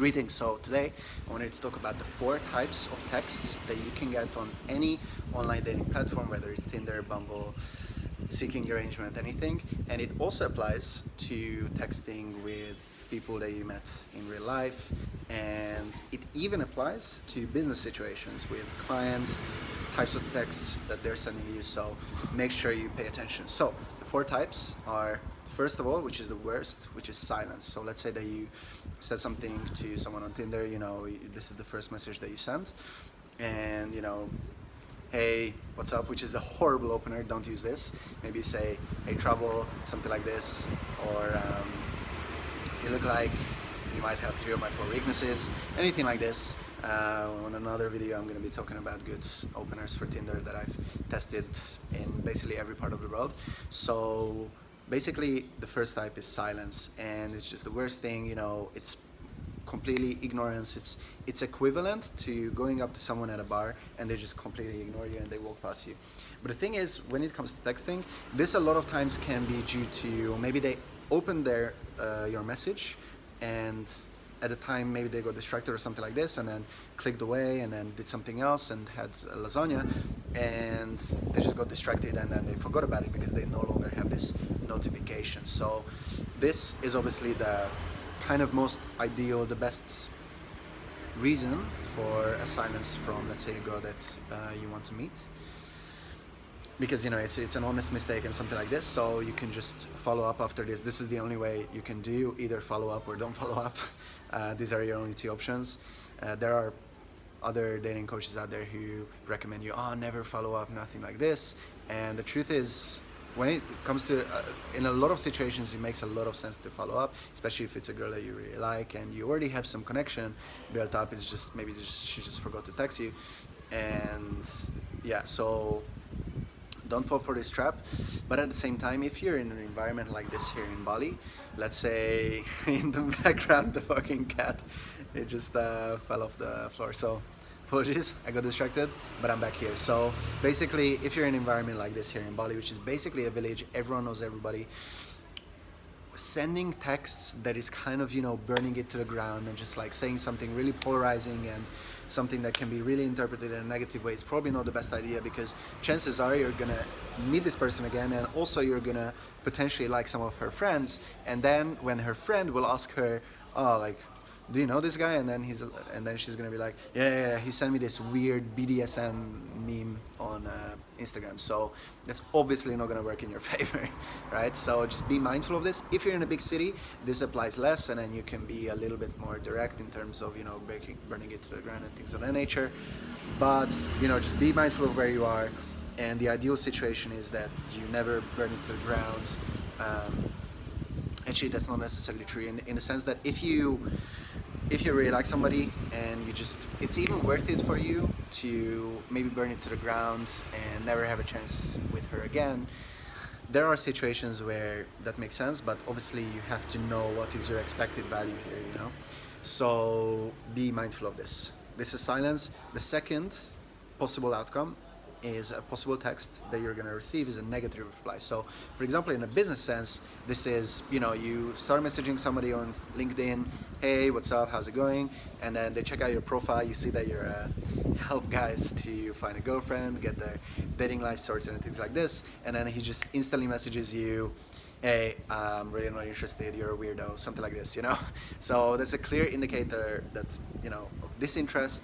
Greetings. So today I wanted to talk about the 4 types of texts that you can get on any online dating platform, whether it's Tinder, Bumble, seeking arrangement, anything. And it also applies to texting with people that you met in real life. And it even applies to business situations with clients, types of texts that they're sending you. So make sure you pay attention. So the 4 types are, first of all, which is the worst, which is silence. So let's say that you said something to someone on Tinder, this is the first message that you sent, and hey, what's up, which is a horrible opener, don't use this. Maybe say, hey, trouble, something like this, or you look like you might have 3 of my 4 weaknesses, anything like this. On another video, I'm going to be talking about good openers for Tinder that I've tested in basically every part of the world. So basically, the first type is silence, and it's just the worst thing. It's completely ignorance. It's equivalent to going up to someone at a bar and they just completely ignore you and they walk past you. But the thing is, when it comes to texting, this a lot of times can be due to maybe they opened your message, and at the time maybe they got distracted or something like this, and then clicked away and then did something else and had a lasagna, and they just got distracted and then they forgot about it because they no longer have this notification. So this is obviously the kind of most ideal, the best reason for a silence from, let's say, a girl that you want to meet, because it's an honest mistake and something like this. So you can just follow up after this. This is the only way you can do, either follow up or don't follow up. These are your only 2 options. There are other dating coaches out there who recommend you, never follow up, nothing like this. And the truth is, when it comes to, in a lot of situations, it makes a lot of sense to follow up, especially if it's a girl that you really like and you already have some connection built up. It's just, maybe she just forgot to text you. And yeah, so don't fall for this trap. But at the same time, if you're in an environment like this here in Bali, let's say in the background, the fucking cat, it just fell off the floor. So apologies, I got distracted, but I'm back here. So basically, if you're in an environment like this here in Bali, which is basically a village, everyone knows everybody, sending texts that is kind of, burning it to the ground and just like saying something really polarizing and something that can be really interpreted in a negative way, it's probably not the best idea, because chances are you're gonna meet this person again, and also you're gonna potentially like some of her friends, and then when her friend will ask her, do you know this guy? And then she's gonna be like, yeah, he sent me this weird BDSM meme on Instagram. So that's obviously not gonna work in your favor, right? So just be mindful of this. If you're in a big city, this applies less, and then you can be a little bit more direct in terms of burning it to the ground and things of that nature. But just be mindful of where you are, and the ideal situation is that you never burn it to the ground. Actually, that's not necessarily true in the sense that if you really like somebody and it's even worth it for you to maybe burn it to the ground and never have a chance with her again. There are situations where that makes sense, but obviously you have to know what is your expected value here, So be mindful of this. This is silence. The second possible outcome is a possible text that you're going to receive is a negative reply. So for example, in a business sense, this is, you start messaging somebody on LinkedIn, hey, what's up, how's it going? And then they check out your profile, you see that you're help guys to find a girlfriend, get their dating life sorted and things like this. And then he just instantly messages you, hey, I'm really not interested, you're a weirdo, something like this, So that's a clear indicator that, of disinterest.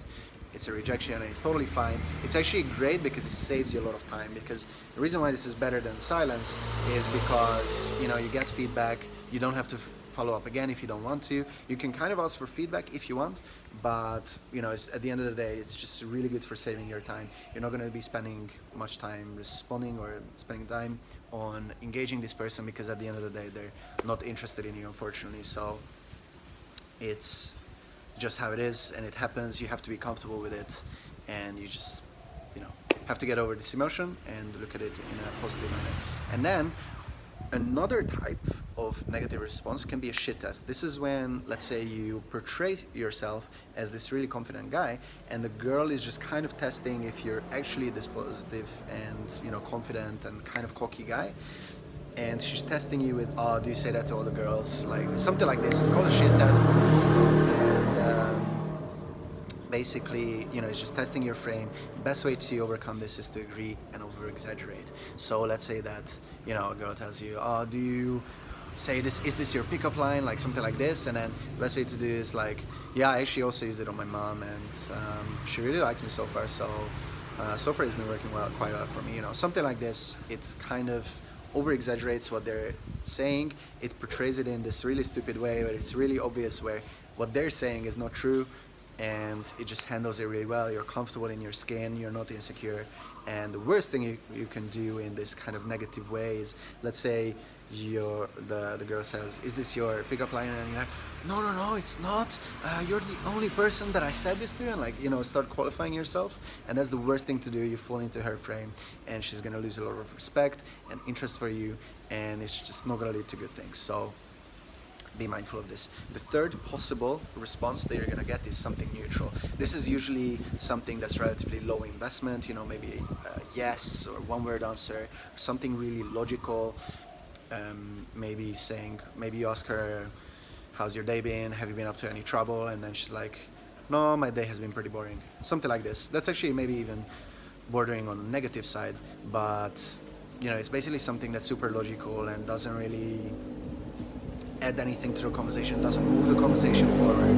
It's a rejection, and it's totally fine. It's actually great because it saves you a lot of time, because the reason why this is better than silence is because you get feedback. You don't have to follow up again if you don't want to. You can kind of ask for feedback if you want, but it's, at the end of the day, it's just really good for saving your time. You're not going to be spending much time responding or spending time on engaging this person, because at the end of the day, they're not interested in you, unfortunately. So it's just how it is, and it happens. You have to be comfortable with it, and you just have to get over this emotion and look at it in a positive manner. And then another type of negative response can be a shit test. This is when, let's say, you portray yourself as this really confident guy, and the girl is just kind of testing if you're actually this positive and confident and kind of cocky guy. And she's testing you with, oh, do you say that to all the girls? Like something like this. It's called a shit test. And basically, it's just testing your frame. Best way to overcome this is to agree and over exaggerate. So let's say that, a girl tells you, oh, do you say this, is this your pickup line, like something like this, and then the best way to do is like, yeah, I actually also use it on my mom, and she really likes me so far, so far it's been working quite well for me, something like this. It kind of over exaggerates what they're saying. It portrays it in this really stupid way where it's really obvious where what they're saying is not true, and it just handles it really well. You're comfortable in your skin, you're not insecure. And the worst thing you can do in this kind of negative way is, let's say the girl says, is this your pickup line? And you're like, no, it's not. You're the only person that I said this to, and like, start qualifying yourself. And that's the worst thing to do. You fall into her frame, and she's gonna lose a lot of respect and interest for you, and it's just not gonna lead to good things. So be mindful of this. The third possible response that you're gonna get is something neutral. This is usually something that's relatively low investment, maybe a yes or one word answer, something really logical. Maybe you ask her, how's your day been? Have you been up to any trouble? And then she's like, no, my day has been pretty boring. Something like this. That's actually maybe even bordering on the negative side, but it's basically something that's super logical and doesn't really add anything to the conversation, doesn't move the conversation forward,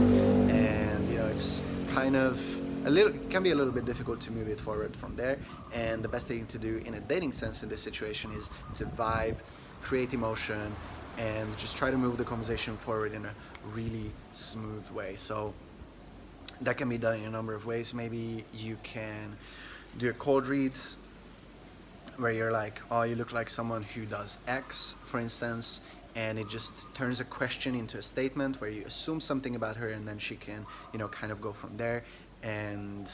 and it's kind of it can be a little bit difficult to move it forward from there. And the best thing to do in a dating sense in this situation is to vibe, create emotion, and just try to move the conversation forward in a really smooth way. So that can be done in a number of ways. Maybe you can do a cold read where you're like, oh, you look like someone who does X, for instance, and it just turns a question into a statement where you assume something about her, and then she can, kind of go from there. And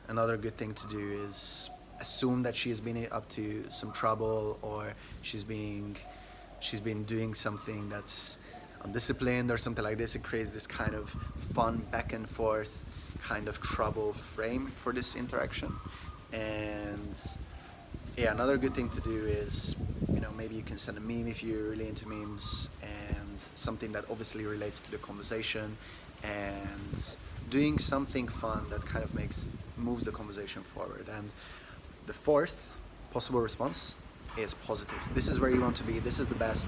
another good thing to do is assume that she's been up to some trouble, or she's been doing something that's undisciplined or something like this. It creates this kind of fun back and forth kind of trouble frame for this interaction. And yeah, another good thing to do is, maybe you can send a meme if you're really into memes, and something that obviously relates to the conversation, and doing something fun that kind of moves the conversation forward. And the fourth possible response is positive. This is where you want to be. This is the best.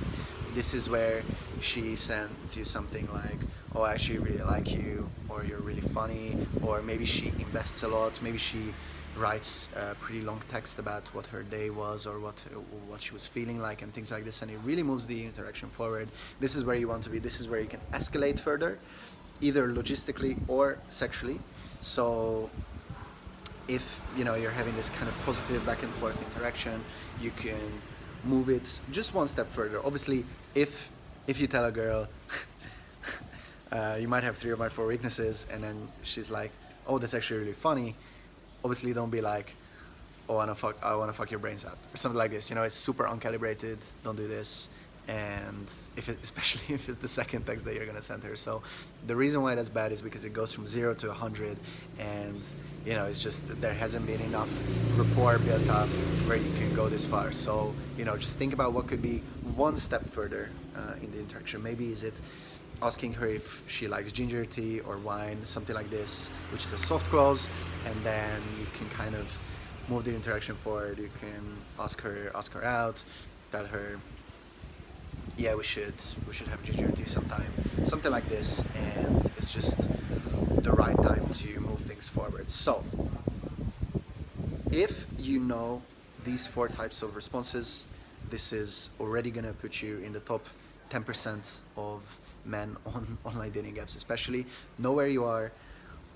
This is where she sends you something like, oh, I actually really like you, or you're really funny, or maybe she invests a lot. Maybe she writes a pretty long text about what her day was, or what she was feeling like, and things like this, and it really moves the interaction forward. This is where you want to be. This is where you can escalate further, either logistically or sexually. So if you're having this kind of positive back and forth interaction, you can move it just one step further. Obviously, if you tell a girl you might have 3 or 4 weaknesses, and then she's like, oh, that's actually really funny, obviously don't be like, oh, I want to fuck your brains out, or something like this. It's super uncalibrated. Don't do this. And especially if it's the second text that you're gonna send her. So the reason why that's bad is because it goes from 0 to 100, and it's just that there hasn't been enough rapport built up where you can go this far. So just think about what could be one step further in the interaction. Maybe is it asking her if she likes ginger tea or wine, something like this, which is a soft close, and then you can kind of move the interaction forward. You can ask her out, tell her, yeah, we should have ginger tea sometime, something like this, and it's just the right time to move things forward. So if you know these 4 types of responses, this is already gonna put you in the top 10% of men on online dating apps. Especially know where you are.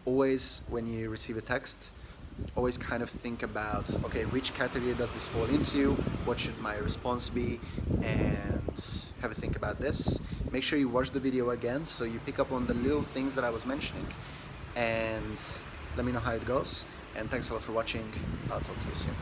Always, when you receive a text, always kind of think about, okay, which category does this fall into, what should my response be, and have a think about this. Make sure you watch the video again so you pick up on the little things that I was mentioning, and let me know how it goes. And thanks a lot for watching. I'll talk to you soon.